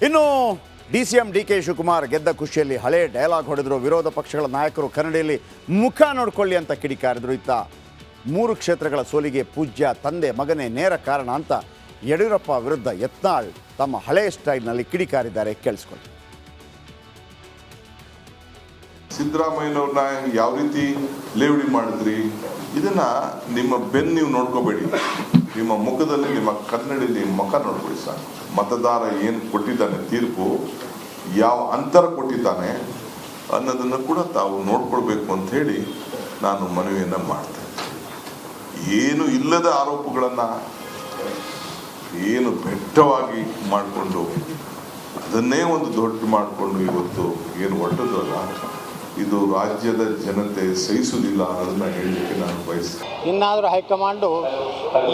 ಇನ್ನು DCM DK Shivakumar ಗೆದ್ದ ಖುಷಿಯಲ್ಲಿ ಹಳೆ ಡೈಲಾಗ್ ಹೊಡೆದ್ರು. ವಿರೋಧ ಪಕ್ಷಗಳ ನಾಯಕರು ಕನ್ನಡಿಯಲ್ಲಿ ಮುಖ ನೋಡ್ಕೊಳ್ಳಿ ಅಂತ ಕಿಡಿಕಾರಿದ್ರು. ಇತ್ತ 3 ಕ್ಷೇತ್ರಗಳ ಸೋಲಿಗೆ ಪೂಜ್ಯ ತಂದೆ ಮಗನೇ ನೇರ ಕಾರಣ ಅಂತ ಯಡಿಯೂರಪ್ಪ ವಿರುದ್ಧ ಯತ್ನಾಳ್ ತಮ್ಮ ಹಳೆ ಸ್ಟೈಲ್ನಲ್ಲಿ ಕಿಡಿಕಾರಿದ್ದಾರೆ. ಕೇಳಿಸ್ಕೊಳ್ಳಿ. ಸಿದ್ದರಾಮಯ್ಯನವ್ರನ್ನ ಯಾವ ರೀತಿ ಲೇವಡಿ ಮಾಡಿದ್ರಿ, ಇದನ್ನ ನಿಮ್ಮ ಬೆನ್ನು ನೀವು ನೋಡ್ಕೋಬೇಡಿ, ನಿಮ್ಮ ಮುಖದಲ್ಲಿ, ನಿಮ್ಮ ಕನ್ನಡಿಯಲ್ಲಿ ಮುಖ ನೋಡ್ಕೊಳ್ಳಿ ಸರ್. ಮತದಾರ ಏನು ಕೊಟ್ಟಿದ್ದಾನೆ ತೀರ್ಪು, ಯಾವ ಅಂತರ ಕೊಟ್ಟಿದ್ದಾನೆ ಅನ್ನೋದನ್ನು ಕೂಡ ತಾವು ನೋಡ್ಕೊಳ್ಬೇಕು ಅಂತ ಹೇಳಿ ನಾನು ಮನವಿಯನ್ನು ಮಾಡ್ತೇನೆ. ಏನು ಇಲ್ಲದ ಆರೋಪಗಳನ್ನು ಏನು ಬೆಟ್ಟವಾಗಿ ಮಾಡಿಕೊಂಡು ಅದನ್ನೇ ಒಂದು ದೊಡ್ಡ ಮಾಡಿಕೊಂಡು ಇವತ್ತು ಏನು ಹೊರಟದಲ್ಲ, ಇದು ರಾಜ್ಯದ ಜನತೆ ಸಹಿಸುವುದಿಲ್ಲ ಅನ್ನೋದನ್ನ ಹೇಳಲಿಕ್ಕೆ ನಾನು ಬಯಸ್ತೇನೆ. ಇನ್ನಾದರೂ ಹೈಕಮಾಂಡು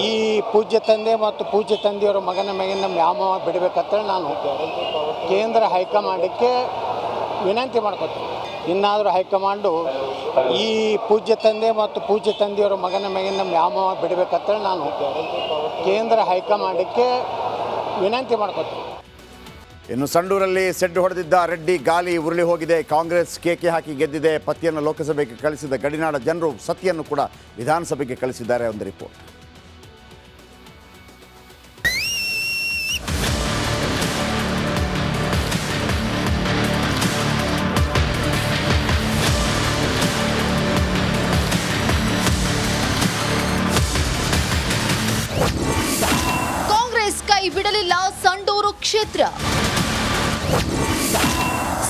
ಈ ಪೂಜ್ಯ ತಂದೆ ಮತ್ತು ಪೂಜ್ಯ ತಂದೆಯವರ ಮಗನ ಮೇಗಿನ ವ್ಯಾಮೋಹ ಬಿಡಬೇಕಂತೇಳಿ ನಾನು ಕೇಂದ್ರ ಹೈಕಮಾಂಡಕ್ಕೆ ವಿನಂತಿ ಮಾಡ್ಕೊತೀನಿ. ಇನ್ನಾದರೂ ಹೈಕಮಾಂಡು ಈ ಪೂಜ್ಯ ತಂದೆ ಮತ್ತು ಪೂಜ್ಯ ತಂದೆಯವರ ಮಗನ ಮೇಗಿನ ವ್ಯಾಮೋಹ ಬಿಡಬೇಕಂತೇಳಿ ನಾನು ಕೇಂದ್ರ ಹೈಕಮಾಂಡಕ್ಕೆ ವಿನಂತಿ ಮಾಡ್ಕೊತೀನಿ. ಇನ್ನು ಸಂಡೂರಲ್ಲಿ ಸೆಡ್ಡು ಹೊಡೆದಿದ್ದ ರೆಡ್ಡಿ ಗಾಲಿ ಉರುಳಿ ಹೋಗಿದೆ. ಕಾಂಗ್ರೆಸ್ ಕೇಕೆ ಹಾಕಿ ಗೆದ್ದಿದೆ. ಪತಿಯನ್ನು ಲೋಕಸಭೆಗೆ ಕಳಿಸಿದ ಗಡಿನಾಡ ಜನರು ಸತಿಯನ್ನು ಕೂಡ ವಿಧಾನಸಭೆಗೆ ಕಳಿಸಿದ್ದಾರೆ. ಒಂದು ರಿಪೋರ್ಟ್. ಕಾಂಗ್ರೆಸ್ ಕೈ ಬಿಡಲಿಲ್ಲ ಸಂಡೂರು ಕ್ಷೇತ್ರ.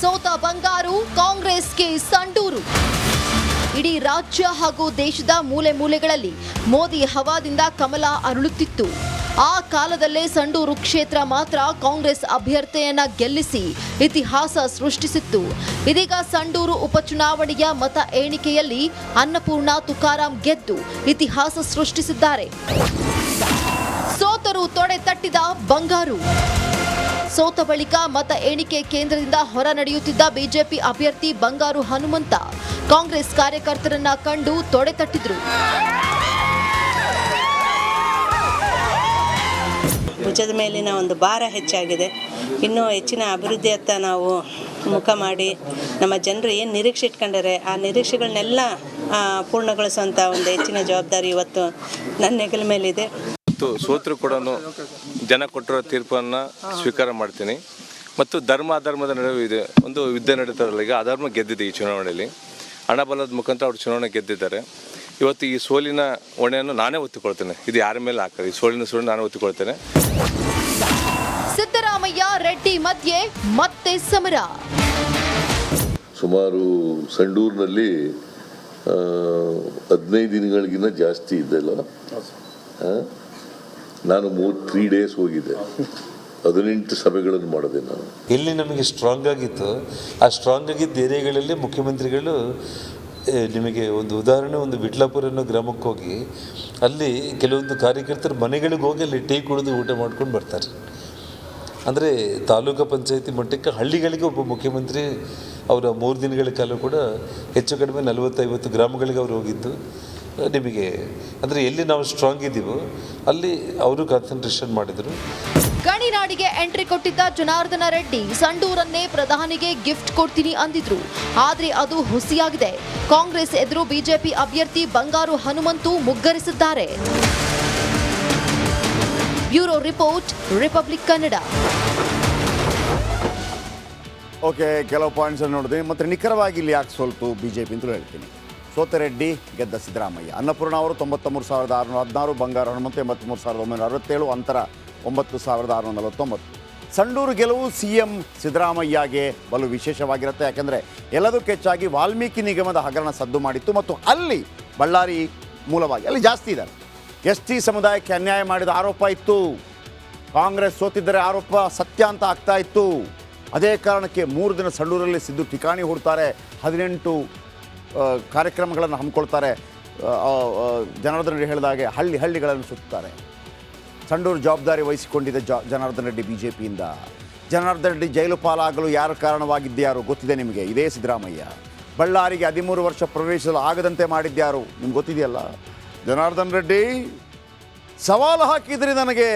ಸೋತ ಬಂಗಾರು ಕಾಂಗ್ರೆಸ್ಗೆ ಸಂಡೂರು. ಇಡೀ ರಾಜ್ಯ ಹಾಗೂ ದೇಶದ ಮೂಲೆ ಮೂಲೆಗಳಲ್ಲಿ ಮೋದಿ ಹವಾದಿಂದ ಕಮಲ ಅರಳುತ್ತಿತ್ತು. ಆ ಕಾಲದಲ್ಲೇ ಸಂಡೂರು ಕ್ಷೇತ್ರ ಮಾತ್ರ ಕಾಂಗ್ರೆಸ್ ಅಭ್ಯರ್ಥಿಯನ್ನ ಗೆಲ್ಲಿಸಿ ಇತಿಹಾಸ ಸೃಷ್ಟಿಸಿತ್ತು. ಇದೀಗ ಸಂಡೂರು ಉಪಚುನಾವಣೆಯ ಮತ ಎಣಿಕೆಯಲ್ಲಿ ಅನ್ನಪೂರ್ಣ ತುಕಾರಾಂ ಗೆದ್ದು ಇತಿಹಾಸ ಸೃಷ್ಟಿಸಿದ್ದಾರೆ. ಸೋತರು ತೊಡೆ ತಟ್ಟಿದ ಬಂಗಾರು. ಸೋತ ಬಳಿಕ ಮತ ಎಣಿಕೆ ಕೇಂದ್ರದಿಂದ ಹೊರ ನಡೆಯುತ್ತಿದ್ದ ಬಿಜೆಪಿ ಅಭ್ಯರ್ಥಿ ಬಂಗಾರು ಹನುಮಂತ ಕಾಂಗ್ರೆಸ್ ಕಾರ್ಯಕರ್ತರನ್ನ ಕಂಡು ತೊಡೆ ತಟ್ಟಿದ್ರು. ಭುಜದ ಮೇಲಿನ ಒಂದು ಭಾರ ಹೆಚ್ಚಾಗಿದೆ. ಇನ್ನೂ ಹೆಚ್ಚಿನ ಅಭಿವೃದ್ಧಿಯತ್ತ ನಾವು ಮುಖ ಮಾಡಿ ನಮ್ಮ ಜನರು ಏನು ನಿರೀಕ್ಷೆ ಇಟ್ಕೊಂಡರೆ ಆ ನಿರೀಕ್ಷೆಗಳನ್ನೆಲ್ಲ ಪೂರ್ಣಗೊಳಿಸುವಂಥ ಒಂದು ಹೆಚ್ಚಿನ ಜವಾಬ್ದಾರಿ ಇವತ್ತು ನನ್ನ ಹೆಗಲ ಮೇಲಿದೆ. ಸೋತರು ಕೂಡ ಜನ ಕೊಟ್ಟಿರೋ ತೀರ್ಪನ್ನು ಸ್ವೀಕಾರ ಮಾಡ್ತೀನಿ. ಮತ್ತು ಧರ್ಮ ಅಧರ್ಮದ ನಡುವೆ ಇದೆ ಒಂದು ಯುದ್ಧ ನಡೀತಾರಲ್ಲ, ಈಗ ಅಧರ್ಮ ಗೆದ್ದಿದೆ ಈ ಚುನಾವಣೆಯಲ್ಲಿ. ಹಣಬಲದ ಮುಖಾಂತರ ಅವರು ಚುನಾವಣೆ ಗೆದ್ದಿದ್ದಾರೆ. ಇವತ್ತು ಈ ಸೋಲಿನ ಹೊಣೆಯನ್ನು ನಾನೇ ಒತ್ತಿಕೊಳ್ತೇನೆ. ಇದು ಯಾರ ಮೇಲೆ ಹಾಕಲ್ಲ, ಈ ಸೋಲಿನ ನಾನೇ ಒತ್ತಿಕೊಳ್ತೇನೆ. ಸಿದ್ದರಾಮಯ್ಯ ರೆಡ್ಡಿ ಮಧ್ಯೆ ಮತ್ತೆ ಸಮರ. ಸುಮಾರು ಸಂಡೂರಿನಲ್ಲಿ 15 ದಿನಗಳಿಗಿಂತ ಜಾಸ್ತಿ ಇದ್ದಲ್ಲ. ನಾನು 3 ಡೇಸ್ ಹೋಗಿದ್ದೆ. 18 ಸಭೆಗಳನ್ನು ಮಾಡಿದೆ ನಾನು. ಎಲ್ಲಿ ನಮಗೆ ಸ್ಟ್ರಾಂಗ್ ಆಗಿತ್ತು ಆ ಸ್ಟ್ರಾಂಗ್ ಆಗಿದ್ದ ಏರಿಯಾಗಳಲ್ಲಿ ಮುಖ್ಯಮಂತ್ರಿಗಳು, ನಿಮಗೆ ಒಂದು ಉದಾಹರಣೆ, ಒಂದು ವಿಟ್ಲಾಪುರ ಅನ್ನೋ ಗ್ರಾಮಕ್ಕೆ ಹೋಗಿ ಅಲ್ಲಿ ಕೆಲವೊಂದು ಕಾರ್ಯಕರ್ತರು ಮನೆಗಳಿಗೆ ಹೋಗಿ ಅಲ್ಲಿ ಟೀ ಕುಡಿದು ಊಟ ಮಾಡ್ಕೊಂಡು ಬರ್ತಾರೆ. ಅಂದರೆ ತಾಲೂಕು ಪಂಚಾಯತಿ ಮಟ್ಟಕ್ಕೆ ಹಳ್ಳಿಗಳಿಗೆ ಒಬ್ಬ ಮುಖ್ಯಮಂತ್ರಿ ಅವರ 3 ದಿನಗಳ ಕಾಲ ಕೂಡ ಹೆಚ್ಚು ಕಡಿಮೆ 40-50 ಗ್ರಾಮಗಳಿಗೆ ಅವರು ಹೋಗಿದ್ದು ನಿಮಗೆ. ಅಂದರೆ ಎಲ್ಲಿ ನಾವು ಸ್ಟ್ರಾಂಗ್ ಇದ್ದೀವೋ ಅಲ್ಲಿ ಅವರು ಕಾನ್ಸಂಟ್ರೇಷನ್ ಮಾಡಿದರು. ಗಣಿನಾಡಿಗೆ ಎಂಟ್ರಿ ಕೊಟ್ಟಿದ್ದ ಜನಾರ್ದನ ರೆಡ್ಡಿ ಸಂಡೂರನ್ನೇ ಪ್ರಧಾನಿಗೆ ಗಿಫ್ಟ್ ಕೊಡ್ತೀನಿ ಅಂದಿದ್ರು. ಆದ್ರೆ ಅದು ಹುಸಿಯಾಗಿದೆ. ಕಾಂಗ್ರೆಸ್ ಎದುರು ಬಿಜೆಪಿ ಅಭ್ಯರ್ಥಿ ಬಂಗಾರು ಹನುಮಂತು ಮುಗ್ಗರಿಸಿದ್ದಾರೆ. Bureau report, Republic Kannada. Okay, ಕೆಲವು ಪಾಯಿಂಟ್ಸ್ ನೋಡಿದೆ. ಮತ್ತು ನಿಖರವಾಗಿ ಇಲ್ಲಿ ಯಾಕೆ ಸೋಲ್ತು ಬಿಜೆಪಿ ಅಂತಲೂ ಹೇಳ್ತೀನಿ. ಸೋತ ರೆಡ್ಡಿ, ಗೆದ್ದ ಸಿದ್ದರಾಮಯ್ಯ. ಅನ್ನಪೂರ್ಣ ಅವರು 93,616, ಬಂಗಾರು ಹನುಮಂತ 83,967, ಅಂತರ 9,649. ಸಂಡೂರು ಗೆಲುವು CM ಸಿದ್ದರಾಮಯ್ಯಗೆ ಬಲು ವಿಶೇಷವಾಗಿರುತ್ತೆ. ಯಾಕೆಂದರೆ ಎಲ್ಲದಕ್ಕೂ ಹೆಚ್ಚಾಗಿ ವಾಲ್ಮೀಕಿ ನಿಗಮದ ಹಗರಣ ಸದ್ದು ಮಾಡಿತ್ತು ಮತ್ತು ಅಲ್ಲಿ ಬಳ್ಳಾರಿ ಮೂಲವಾಗಿ ಅಲ್ಲಿ ಜಾಸ್ತಿ ಇದ್ದಾರೆ. ST ಸಮುದಾಯಕ್ಕೆ ಅನ್ಯಾಯ ಮಾಡಿದ ಆರೋಪ ಇತ್ತು. ಕಾಂಗ್ರೆಸ್ ಸೋತಿದ್ದರೆ ಆರೋಪ ಸತ್ಯ ಅಂತ ಆಗ್ತಾ ಇತ್ತು. ಅದೇ ಕಾರಣಕ್ಕೆ 3 ದಿನ ಸಂಡೂರಲ್ಲಿ ಸಿದ್ದು ಠಿಕಾಣಿ ಹೂಡ್ತಾರೆ. 18 ಕಾರ್ಯಕ್ರಮಗಳನ್ನು ಹಮ್ಮಿಕೊಳ್ತಾರೆ. ಜನಾರ್ದನ ರೆಡ್ಡಿ ಹೇಳಿದಾಗೆ ಹಳ್ಳಿಗಳನ್ನು ಸುತ್ತಾರೆ. ಸಂಡೂರು ಜವಾಬ್ದಾರಿ ವಹಿಸಿಕೊಂಡಿದ್ದ ಜನಾರ್ದನ ರೆಡ್ಡಿ ಬಿಜೆಪಿಯಿಂದ. ಜನಾರ್ದನ ರೆಡ್ಡಿ ಜೈಲು ಪಾಲಾಗಲು ಯಾರು ಕಾರಣವಾಗಿದ್ದ್ಯಾರು ಗೊತ್ತಿದೆ ನಿಮಗೆ, ಇದೇ ಸಿದ್ದರಾಮಯ್ಯ. ಬಳ್ಳಾರಿಗೆ 13 ವರ್ಷ ಪ್ರವೇಶಿಸಲು ಆಗದಂತೆ ಮಾಡಿದ್ಯಾರು ನಿಮ್ಗೆ ಗೊತ್ತಿದೆಯಲ್ಲ. ಜನಾರ್ದನ ರೆಡ್ಡಿ ಸವಾಲು ಹಾಕಿದ್ರಿ, ನನಗೆ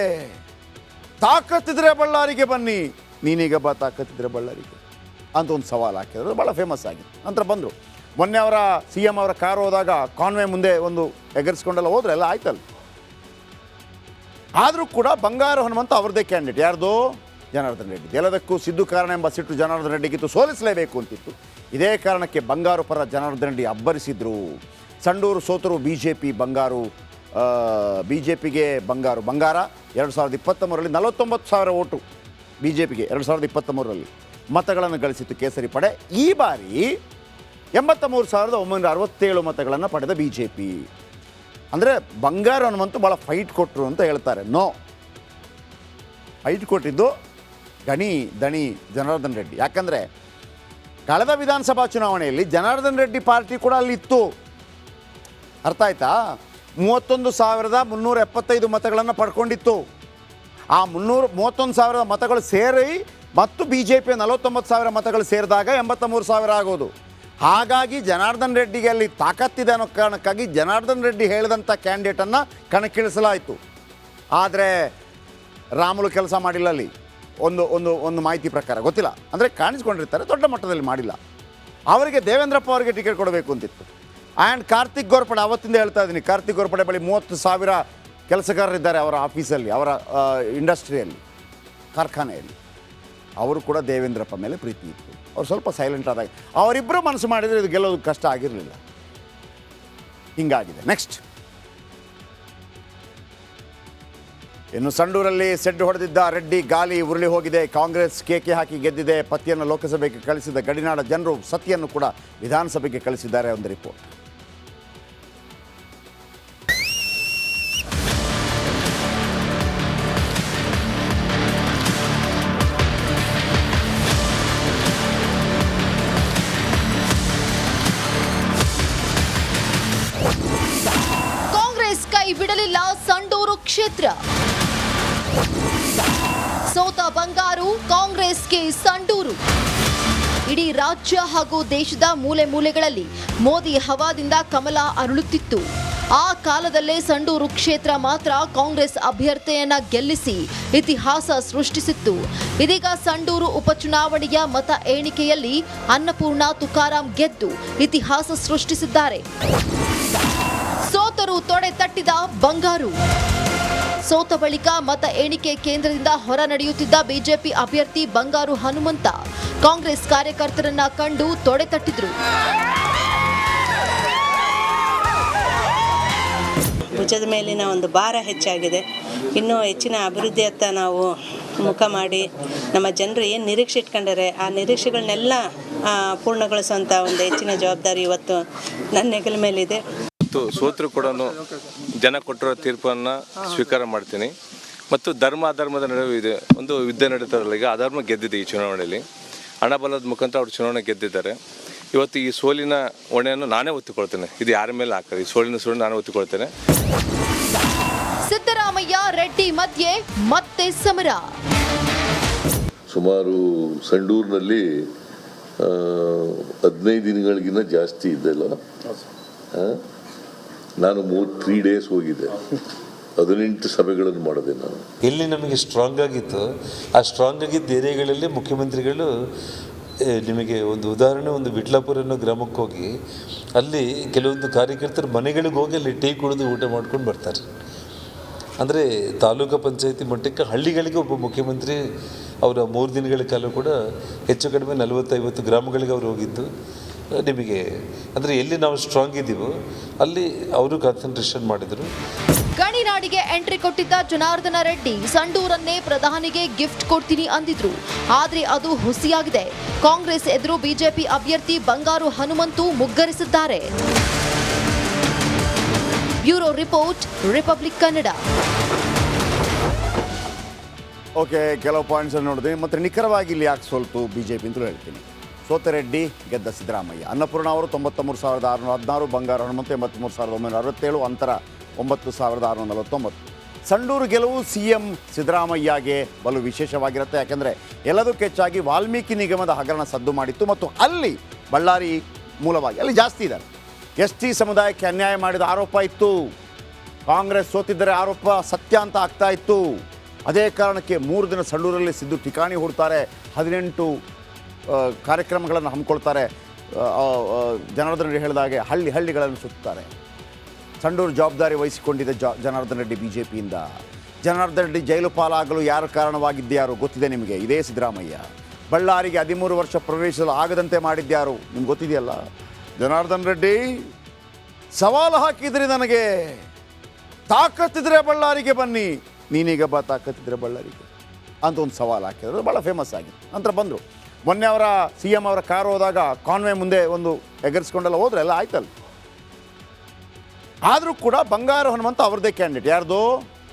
ತಾಕತ್ತಿದ್ರೆ ಬಳ್ಳಾರಿಗೆ ಬನ್ನಿ, ನೀನೀಗ ಬಾ ತಾಕತ್ತಿದ್ರೆ ಬಳ್ಳಾರಿಗೆ ಅಂತ ಒಂದು ಸವಾಲು ಹಾಕಿದ್ರು, ಭಾಳ ಫೇಮಸ್ ಆಗಿತ್ತು. ನಂತರ ಬಂದರು. ಮೊನ್ನೆ ಅವರ CM ಅವರ ಕಾರು ಹೋದಾಗ ಕಾನ್ವೆ ಮುಂದೆ ಒಂದು ಎಗರಿಸ್ಕೊಂಡೆಲ್ಲ ಹೋದ್ರೆ ಎಲ್ಲ ಆಯ್ತಲ್ಲ. ಆದರೂ ಕೂಡ ಬಂಗಾರು ಹನುಮಂತ ಅವ್ರದ್ದೇ ಕ್ಯಾಂಡಿಡೇಟ್. ಯಾರ್ದು? ಜನಾರ್ದನ್ ರೆಡ್ಡಿ. ಎಲ್ಲದಕ್ಕೂ ಸಿದ್ದು ಕಾರಣ ಎಂಬ ಸಿಟ್ಟು ಜನಾರ್ದನ್ ರೆಡ್ಡಿಗಿತ್ತು, ಸೋಲಿಸಲೇಬೇಕು ಅಂತಿತ್ತು. ಇದೇ ಕಾರಣಕ್ಕೆ ಬಂಗಾರು ಪರ ಜನಾರ್ದನ್ ರೆಡ್ಡಿ ಅಬ್ಬರಿಸಿದ್ರು. ಸಂಡೂರು ಸೋತರು BJP ಬಂಗಾರು, BJPಗೆ ಬಂಗಾರ 2023ರಲ್ಲಿ 49,000 ಓಟು BJPಗೆ 2023ರಲ್ಲಿ ಮತಗಳನ್ನು ಗಳಿಸಿತ್ತು ಕೇಸರಿ ಪಡೆ. ಈ ಬಾರಿ 83,967 ಮತಗಳನ್ನು ಪಡೆದ BJP. ಅಂದರೆ ಬಂಗಾರ ಹನುಮಂತು ಭಾಳ ಫೈಟ್ ಕೊಟ್ಟರು ಅಂತ ಹೇಳ್ತಾರೆ. ನೋ, ಫೈಟ್ ಕೊಟ್ಟಿದ್ದು ದಣಿ ಜನಾರ್ದನ್ ರೆಡ್ಡಿ. ಯಾಕಂದರೆ ಕಳೆದ ವಿಧಾನಸಭಾ ಚುನಾವಣೆಯಲ್ಲಿ ಜನಾರ್ದನ್ ರೆಡ್ಡಿ ಪಾರ್ಟಿ ಕೂಡ ಅಲ್ಲಿತ್ತು. ಅರ್ಥ ಆಯ್ತಾ? 31,375 ಮತಗಳನ್ನು ಪಡ್ಕೊಂಡಿತ್ತು. ಆ 31,000 ಮತಗಳು ಸೇರಿ ಮತ್ತು BJP 49,000 ಮತಗಳು ಸೇರಿದಾಗ 83,000 ಆಗೋದು. ಹಾಗಾಗಿ ಜನಾರ್ದನ್ ರೆಡ್ಡಿಗೆ ಅಲ್ಲಿ ತಾಕತ್ತಿದೆ ಅನ್ನೋ ಕಾರಣಕ್ಕಾಗಿ ಜನಾರ್ದನ್ ರೆಡ್ಡಿ ಹೇಳಿದಂಥ ಕ್ಯಾಂಡಿಡೇಟನ್ನು ಕಣಕ್ಕಿಳಿಸಲಾಯಿತು. ಆದರೆ ರಾಮುಲು ಕೆಲಸ ಮಾಡಿಲ್ಲ ಅಲ್ಲಿ. ಒಂದು ಮಾಹಿತಿ ಪ್ರಕಾರ ಗೊತ್ತಿಲ್ಲ, ಅಂದರೆ ಕಾಣಿಸ್ಕೊಂಡಿರ್ತಾರೆ, ದೊಡ್ಡ ಮಟ್ಟದಲ್ಲಿ ಮಾಡಿಲ್ಲ. ಅವರಿಗೆ ದೇವೇಂದ್ರಪ್ಪ ಅವರಿಗೆ ಟಿಕೆಟ್ ಕೊಡಬೇಕು ಅಂತಿತ್ತು. ಆ್ಯಂಡ್ ಕಾರ್ತಿಕ್ ಗೋರ್ಪಡೆ, ಅವತ್ತಿಂದ ಹೇಳ್ತಾ ಇದ್ದೀನಿ, ಕಾರ್ತಿಕ್ ಗೋರ್ಪಡೆ ಬಳಿ 30,000 ಕೆಲಸಗಾರರಿದ್ದಾರೆ ಅವರ ಆಫೀಸಲ್ಲಿ, ಅವರ ಇಂಡಸ್ಟ್ರಿಯಲ್ಲಿ, ಕಾರ್ಖಾನೆಯಲ್ಲಿ. ಅವರು ಕೂಡ ದೇವೇಂದ್ರಪ್ಪ ಮೇಲೆ ಪ್ರೀತಿ ಇತ್ತು. ಅವ್ರು ಸ್ವಲ್ಪ ಸೈಲೆಂಟ್ ಆದಾಗ ಅವರಿಬ್ಬರು ಮನಸ್ಸು ಮಾಡಿದರೆ ಇದು ಗೆಲ್ಲೋದು ಕಷ್ಟ ಆಗಿರಲಿಲ್ಲ. ಹಿಂಗಾಗಿದೆ. ನೆಕ್ಸ್ಟ್, ಇನ್ನು ಸಂಡೂರಲ್ಲಿ ಸೆಡ್ಡು ಹೊಡೆದಿದ್ದ ರೆಡ್ಡಿ ಗಾಲಿ ಉರುಳಿ ಹೋಗಿದೆ. ಕಾಂಗ್ರೆಸ್ ಕೇಕೆ ಹಾಕಿ ಗೆದ್ದಿದೆ. ಪತಿಯನ್ನು ಲೋಕಸಭೆಗೆ ಕಳಿಸಿದ ಗಡಿನಾಡ ಜನರು ಸತಿಯನ್ನು ಕೂಡ ವಿಧಾನಸಭೆಗೆ ಕಳಿಸಿದ್ದಾರೆ. ಒಂದು ರಿಪೋರ್ಟ್. ಕಾಂಗ್ರೆಸ್ ಕೈ ಬಿಡಲಿಲ್ಲ ಸಂಡೂರು ಕ್ಷೇತ್ರ. ಸೋತ ಬಂಗಾರು, ಕಾಂಗ್ರೆಸ್ಗೆ ಸಂಡೂರು. ಇಡೀ ರಾಜ್ಯ ಹಾಗೂ ದೇಶದ ಮೂಲೆ ಮೂಲೆಗಳಲ್ಲಿ ಮೋದಿ ಹವಾದಿಂದ ಕಮಲ ಅರಳುತ್ತಿತ್ತು. ಆ ಕಾಲದಲ್ಲೇ ಸಂಡೂರು ಕ್ಷೇತ್ರ ಮಾತ್ರ ಕಾಂಗ್ರೆಸ್ ಅಭ್ಯರ್ಥಿಯನ್ನ ಗೆಲ್ಲಿಸಿ ಇತಿಹಾಸ ಸೃಷ್ಟಿಸಿತ್ತು. ಇದೀಗ ಸಂಡೂರು ಉಪಚುನಾವಣೆಯ ಮತ ಎಣಿಕೆಯಲ್ಲಿ ಅನ್ನಪೂರ್ಣ ತುಕಾರಾಂ ಗೆದ್ದು ಇತಿಹಾಸ ಸೃಷ್ಟಿಸಿದ್ದಾರೆ. ಸೋತರು ತೊಡೆ ತಟ್ಟಿದ ಬಂಗಾರು. ಸೋತ ಬಳಿಕ ಮತ ಎಣಿಕೆ ಕೇಂದ್ರದಿಂದ ಹೊರ ನಡೆಯುತ್ತಿದ್ದ ಬಿಜೆಪಿ ಅಭ್ಯರ್ಥಿ ಬಂಗಾರು ಹನುಮಂತ ಕಾಂಗ್ರೆಸ್ ಕಾರ್ಯಕರ್ತರನ್ನ ಕಂಡು ತೊಡೆ ತಟ್ಟಿದ್ರು. ಭುಜದ ಮೇಲಿನ ಒಂದು ಭಾರ ಹೆಚ್ಚಾಗಿದೆ. ಇನ್ನೂ ಹೆಚ್ಚಿನ ಅಭಿವೃದ್ಧಿಯತ್ತ ನಾವು ಮುಖ ಮಾಡಿ ನಮ್ಮ ಜನರು ಏನು ನಿರೀಕ್ಷೆ ಇಟ್ಕೊಂಡರೆ ಆ ನಿರೀಕ್ಷೆಗಳನ್ನೆಲ್ಲ ಪೂರ್ಣಗೊಳಿಸುವಂಥ ಒಂದು ಹೆಚ್ಚಿನ ಜವಾಬ್ದಾರಿ ಇವತ್ತು ನನ್ನ ಹೆಗಲ ಮೇಲಿದೆ. ಮತ್ತು ಸೋತರು ಕೂಡ ಜನ ಕೊಟ್ಟಿರೋ ತೀರ್ಪನ್ನು ಸ್ವೀಕಾರ ಮಾಡ್ತೀನಿ. ಮತ್ತು ಧರ್ಮ ಅಧರ್ಮದ ನಡುವೆ ಇದೆ ಒಂದು ಯುದ್ಧ ನಡೀತಾರಲ್ಲ, ಈಗ ಅಧರ್ಮ ಗೆದ್ದಿದೆ ಈ ಚುನಾವಣೆಯಲ್ಲಿ. ಹಣಬಲದ ಮುಖಾಂತರ ಅವರು ಚುನಾವಣೆ ಗೆದ್ದಿದ್ದಾರೆ. ಇವತ್ತು ಈ ಸೋಲಿನ ಹೊಣೆಯನ್ನು ನಾನೇ ಒತ್ತಿಕೊಳ್ತೇನೆ. ಇದು ಯಾರ ಮೇಲೆ ಹಾಕಲ್ಲ, ಈ ಸೋಲಿನ ನಾನೇ ಒತ್ತಿಕೊಳ್ತೇನೆ. ಸಿದ್ದರಾಮಯ್ಯ ರೆಡ್ಡಿ ಮಧ್ಯೆ ಮತ್ತೆ ಸಮರ. ಸುಮಾರು ಸಂಡೂರಿನಲ್ಲಿ 15 ದಿನಗಳಿಗಿಂತ ಜಾಸ್ತಿ ಇದ್ದಲ್ಲ. ನಾನು 3 days ಹೋಗಿದ್ದೆ. 18 ಸಭೆಗಳನ್ನು ಮಾಡಿದೆ ನಾನು. ಎಲ್ಲಿ ನಮಗೆ ಸ್ಟ್ರಾಂಗ್ ಆಗಿತ್ತು ಆ ಸ್ಟ್ರಾಂಗ್ ಆಗಿದ್ದ ಏರಿಯಾಗಳಲ್ಲಿ ಮುಖ್ಯಮಂತ್ರಿಗಳು, ನಿಮಗೆ ಒಂದು ಉದಾಹರಣೆ, ಒಂದು ವಿಟ್ಲಾಪುರ ಅನ್ನೋ ಗ್ರಾಮಕ್ಕೆ ಹೋಗಿ ಅಲ್ಲಿ ಕೆಲವೊಂದು ಕಾರ್ಯಕರ್ತರು ಮನೆಗಳಿಗೆ ಹೋಗಿ ಅಲ್ಲಿ ಟೀ ಕುಡಿದು ಊಟ ಮಾಡ್ಕೊಂಡು ಬರ್ತಾರೆ. ಅಂದರೆ ತಾಲೂಕು ಪಂಚಾಯತಿ ಮಟ್ಟಕ್ಕೆ ಹಳ್ಳಿಗಳಿಗೆ ಒಬ್ಬ ಮುಖ್ಯಮಂತ್ರಿ ಅವರ 3 ದಿನಗಳ ಕಾಲ ಕೂಡ ಹೆಚ್ಚು ಕಡಿಮೆ 40-50 ಗ್ರಾಮಗಳಿಗೆ ಅವರು ಹೋಗಿದ್ದು. ನಿಮಗೆ ಅಂದರೆ ಎಲ್ಲಿ ನಾವು ಸ್ಟ್ರಾಂಗ್ ಇದ್ದೀವೋ ಅಲ್ಲಿ ಅವರು ಕಾನ್ಸಂಟ್ರೇಷನ್ ಮಾಡಿದರು. ಗಣಿನಾಡಿಗೆ ಎಂಟ್ರಿ ಕೊಟ್ಟಿದ್ದ ಜನಾರ್ದನ ರೆಡ್ಡಿ ಸಂಡೂರನ್ನೇ ಪ್ರಧಾನಿಗೆ ಗಿಫ್ಟ್ ಕೊಡ್ತೀನಿ ಅಂದಿದ್ರು. ಆದ್ರೆ ಅದು ಹುಸಿಯಾಗಿದೆ. ಕಾಂಗ್ರೆಸ್ ಎದುರು ಬಿಜೆಪಿ ಅಭ್ಯರ್ಥಿ ಬಂಗಾರು ಹನುಮಂತು ಮುಗ್ಗರಿಸಿದ್ದಾರೆ. Bureau report, Republic Kannada. Okay, ಕೆಲವು ಪಾಯಿಂಟ್ಸ್ ನೋಡಿದೆ. ಮತ್ತು ನಿಖರವಾಗಿ ಇಲ್ಲಿ ಯಾಕೆ ಸೋಲ್ತು BJP ಅಂತಲೂ ಹೇಳ್ತೀನಿ. ಸೋತ ರೆಡ್ಡಿ, ಗೆದ್ದ ಸಿದ್ದರಾಮಯ್ಯ. ಅನ್ನಪೂರ್ಣ ಅವರು 93,616, ಬಂಗಾರು ಹನುಮಂತ 83,967, ಅಂತರ 9,649. ಸಂಡೂರು ಗೆಲುವು CM ಸಿದ್ದರಾಮಯ್ಯಗೆ ಬಲು ವಿಶೇಷವಾಗಿರುತ್ತೆ. ಯಾಕೆಂದರೆ ಎಲ್ಲದಕ್ಕೂ ಹೆಚ್ಚಾಗಿ ವಾಲ್ಮೀಕಿ ನಿಗಮದ ಹಗರಣ ಸದ್ದು ಮಾಡಿತ್ತು. ಮತ್ತು ಅಲ್ಲಿ ಬಳ್ಳಾರಿ ಮೂಲವಾಗಿ ಅಲ್ಲಿ ಜಾಸ್ತಿ ಇದ್ದಾರೆ. ST ಸಮುದಾಯಕ್ಕೆ ಅನ್ಯಾಯ ಮಾಡಿದ ಆರೋಪ ಇತ್ತು. ಕಾಂಗ್ರೆಸ್ ಸೋತಿದ್ದರೆ ಆರೋಪ ಸತ್ಯ ಅಂತ ಆಗ್ತಾ ಇತ್ತು. ಅದೇ ಕಾರಣಕ್ಕೆ 3 ದಿನ ಸಂಡೂರಲ್ಲಿ ಸಿದ್ದು ಠಿಕಾಣಿ ಹೂಡ್ತಾರೆ, 18 ಕಾರ್ಯಕ್ರಮಗಳನ್ನು ಹಮ್ಮಿಕೊಳ್ತಾರೆ. ಜನಾರ್ದನ್ ರೆಡ್ಡಿ ಹೇಳಿದಾಗೆ ಹಳ್ಳಿಗಳನ್ನು ಸುತ್ತಾರೆ. ಸಂಡೂರು ಜವಾಬ್ದಾರಿ ವಹಿಸಿಕೊಂಡಿದ್ದ ಜನಾರ್ದನ್ ರೆಡ್ಡಿ ಬಿ ಜೆ ಪಿಯಿಂದ. ಜನಾರ್ದನ್ ರೆಡ್ಡಿ ಜೈಲು ಪಾಲಾಗಲು ಯಾರು ಕಾರಣವಾಗಿದ್ದ್ಯಾರು ಗೊತ್ತಿದೆ ನಿಮಗೆ, ಇದೇ ಸಿದ್ದರಾಮಯ್ಯ. ಬಳ್ಳಾರಿಗೆ 13 ವರ್ಷ ಪ್ರವೇಶಿಸಲು ಆಗದಂತೆ ಮಾಡಿದ್ಯಾರು ನಿಮ್ಗೆ ಗೊತ್ತಿದೆಯಲ್ಲ. ಜನಾರ್ದನ್ ರೆಡ್ಡಿ ಸವಾಲು ಹಾಕಿದ್ರಿ, ನನಗೆ ತಾಕತ್ತಿದ್ರೆ ಬಳ್ಳಾರಿಗೆ ಬನ್ನಿ, ನೀನೀಗ ತಾಕತ್ತಿದ್ರೆ ಬಳ್ಳಾರಿಗೆ ಅಂತ ಒಂದು ಸವಾಲು ಹಾಕಿದ್ರು, ಭಾಳ ಫೇಮಸ್ ಆಗಿತ್ತು. ನಂತರ ಬಂದರು. ಮೊನ್ನೆ ಅವರ CM ಅವರ ಕಾರು ಹೋದಾಗ ಕಾನ್ವೆ ಮುಂದೆ ಒಂದು ಎಗರಿಸ್ಕೊಂಡೆಲ್ಲ ಹೋದ್ರೆ ಎಲ್ಲ ಆಯ್ತಲ್ಲ. ಆದರೂ ಕೂಡ ಬಂಗಾರು ಹನುಮಂತ ಅವ್ರದ್ದೇ ಕ್ಯಾಂಡಿಡೇಟ್. ಯಾರ್ದು?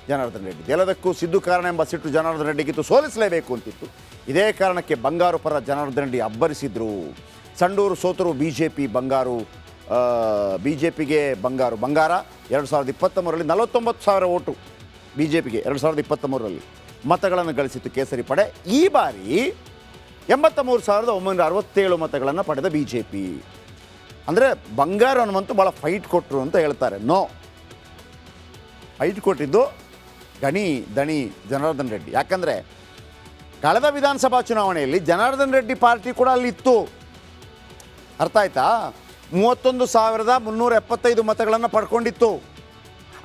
ಜನಾರ್ದನ್ ರೆಡ್ಡಿ. ಎಲ್ಲದಕ್ಕೂ ಸಿದ್ದು ಕಾರಣ ಎಂಬ ಸಿಟ್ಟು ಜನಾರ್ದನ್ ರೆಡ್ಡಿಗಿತ್ತು, ಸೋಲಿಸಲೇಬೇಕು ಅಂತಿತ್ತು. ಇದೇ ಕಾರಣಕ್ಕೆ ಬಂಗಾರು ಪರ ಜನಾರ್ದನ್ ರೆಡ್ಡಿ ಅಬ್ಬರಿಸಿದ್ರು. ಸಂಡೂರು ಸೋತರು BJP, ಬಂಗಾರು BJPಗೆ ಬಂಗಾರ 2023ರಲ್ಲಿ 49,000 ಓಟು BJPಗೆ 2023ರಲ್ಲಿ ಮತಗಳನ್ನು ಗಳಿಸಿತ್ತು ಕೇಸರಿ ಪಡೆ. ಈ ಬಾರಿ 83,967 ಮತಗಳನ್ನು ಪಡೆದ BJP. ಅಂದರೆ ಬಂಗಾರ ಹನುಮಂತು ಭಾಳ ಫೈಟ್ ಕೊಟ್ಟರು ಅಂತ ಹೇಳ್ತಾರೆ. ನೋ, ಫೈಟ್ ಕೊಟ್ಟಿದ್ದು ದಣಿ ಜನಾರ್ದನ್ ರೆಡ್ಡಿ. ಯಾಕಂದರೆ ಕಳೆದ ವಿಧಾನಸಭಾ ಚುನಾವಣೆಯಲ್ಲಿ ಜನಾರ್ದನ್ ರೆಡ್ಡಿ ಪಾರ್ಟಿ ಕೂಡ ಅಲ್ಲಿತ್ತು. ಅರ್ಥ ಆಯ್ತಾ? 31,375 ಮತಗಳನ್ನು ಪಡ್ಕೊಂಡಿತ್ತು.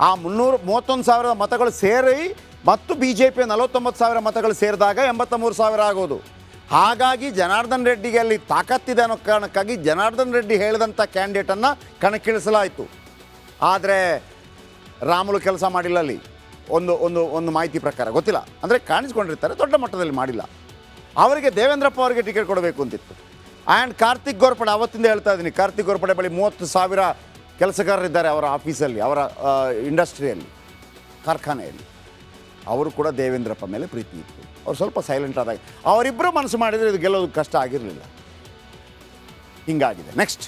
ಆ 31,000 ಮತಗಳು ಸೇರಿ ಮತ್ತು BJP 49,000 ಮತಗಳು ಸೇರಿದಾಗ 83,000 ಆಗೋದು. ಹಾಗಾಗಿ ಜನಾರ್ದನ್ ರೆಡ್ಡಿಗೆ ಅಲ್ಲಿ ತಾಕತ್ತಿದೆ ಅನ್ನೋ ಕಾರಣಕ್ಕಾಗಿ ಜನಾರ್ದನ್ ರೆಡ್ಡಿ ಹೇಳಿದಂಥ ಕ್ಯಾಂಡಿಡೇಟನ್ನು ಕಣಕ್ಕಿಳಿಸಲಾಯಿತು. ಆದರೆ ರಾಮುಲು ಕೆಲಸ ಮಾಡಿಲ್ಲ ಅಲ್ಲಿ, ಒಂದು ಮಾಹಿತಿ ಪ್ರಕಾರ, ಗೊತ್ತಿಲ್ಲ. ಅಂದರೆ ಕಾಣಿಸ್ಕೊಂಡಿರ್ತಾರೆ, ದೊಡ್ಡ ಮಟ್ಟದಲ್ಲಿ ಮಾಡಿಲ್ಲ. ಅವರಿಗೆ ದೇವೇಂದ್ರಪ್ಪ ಅವರಿಗೆ ಟಿಕೆಟ್ ಕೊಡಬೇಕು ಅಂತಿತ್ತು. ಆ್ಯಂಡ್ ಕಾರ್ತಿಕ್ ಗೋರ್ಪಡೆ, ಅವತ್ತಿಂದ ಹೇಳ್ತಾ ಇದ್ದೀನಿ, ಕಾರ್ತಿಕ್ ಗೋರ್ಪಡೆ ಬಳಿ 30,000 ಕೆಲಸಗಾರರಿದ್ದಾರೆ ಅವರ ಆಫೀಸಲ್ಲಿ, ಅವರ ಇಂಡಸ್ಟ್ರಿಯಲ್ಲಿ, ಕಾರ್ಖಾನೆಯಲ್ಲಿ. ಅವರು ಕೂಡ ದೇವೇಂದ್ರಪ್ಪ ಮೇಲೆ ಪ್ರೀತಿ ಇತ್ತು. ಅವ್ರು ಸ್ವಲ್ಪ ಸೈಲೆಂಟ್ ಆದಾಗ ಅವರಿಬ್ಬರು ಮನಸ್ಸು ಮಾಡಿದರೆ ಇದು ಗೆಲ್ಲೋದು ಕಷ್ಟ ಆಗಿರಲಿಲ್ಲ. ಹಿಂಗಾಗಿದೆ. ನೆಕ್ಸ್ಟ್